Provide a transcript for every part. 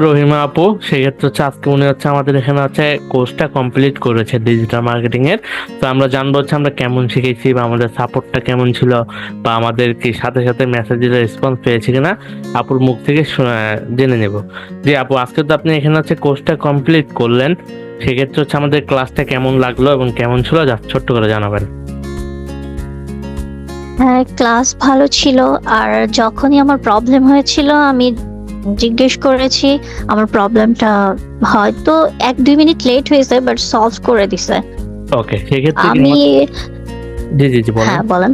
রহিমা আপু, সেক্ষেত্রে হচ্ছে আজকে উনি হচ্ছে আমাদের এখানে হচ্ছে কোর্সটা কমপ্লিট করেছে ডিজিটাল মার্কেটিং এর। তো আমরা জানবো হচ্ছে আমরা কেমন শিখেছি বা আমাদের সাপোর্টটা কেমন ছিল, বা আমাদের কি সাথে সাথে মেসেজের রেসপন্স পেয়েছি কিনা আপুর মুখ থেকে জেনে নেব। যে আপু, আজকে তো আপনি এখানে হচ্ছে কোর্সটা কমপ্লিট করলেন, সেক্ষেত্রে হচ্ছে আমাদের ক্লাসটা কেমন লাগলো এবং কেমন ছিল যা ছোট্ট করে জানাবেন। হ্যাঁ, ক্লাস ভালো ছিল। আর যখনই আমার প্রবলেম হয়েছিল আমি জিজ্ঞেস করেছি, আমার প্রবলেমটা হয়তো 1-2 মিনিট লেট হয়েছে বাট সলভ করে দিছে। ওকে, সেক্ষেত্রে কি আমি জি জি জি বলেন। হ্যাঁ বলেন।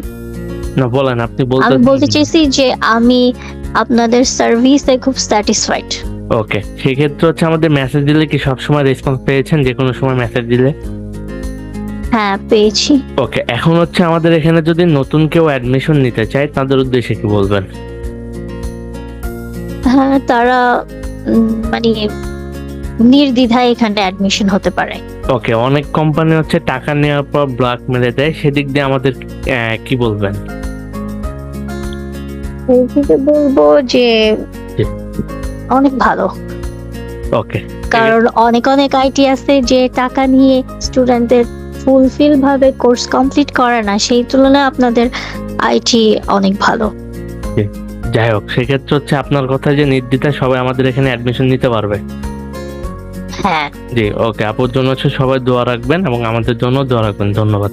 না বলেন, আপনি আমি বলতে বলতে। চাইছি যে আমি আপনাদের সার্ভিসে খুব স্যাটিসফাইড। ওকে, সেক্ষেত্রে হচ্ছে আমাদের মেসেজ দিলে কি সবসময় রেসপন্স পেয়েছেন, যে কোনো সময় মেসেজ দিলে? হ্যাঁ, পেয়েছি। ওকে, এখন হচ্ছে আমাদের এখানে যদি নতুন কেউ অ্যাডমিশন নিতে চায় তাদের উদ্দেশ্যে কি বলবেন? হ্যাঁ, তারা মানে নির্দ্বিধায় এখানে অ্যাডমিশন হতে পারে। ওকে, অনেক কোম্পানি হচ্ছে টাকা নেওয়ার পর ব্লক মেরে দেয়, সেদিক দিয়ে আমাদের কি বলবেন? এই থেকে বলবো যে জি। অনেক ভালো। ওকে। কারণ অনেক অনেক আইটি আছে যে টাকা নিয়ে স্টুডেন্টদের ফুলফিল ভাবে কোর্স কমপ্লিট করে না, সেই তুলনায় আপনাদের আইটি অনেক ভালো। যাই হোক, সেক্ষেত্রে হচ্ছে আপনার কথা যে নির্দ্বিধায় সবাই আমাদের এখানে অ্যাডমিশন নিতে পারবে। হ্যাঁ। জি, ওকে, আপুর জন্য হচ্ছে সবাই দোয়া রাখবেন এবং আমাদের জন্য দোয়া রাখবেন। ধন্যবাদ।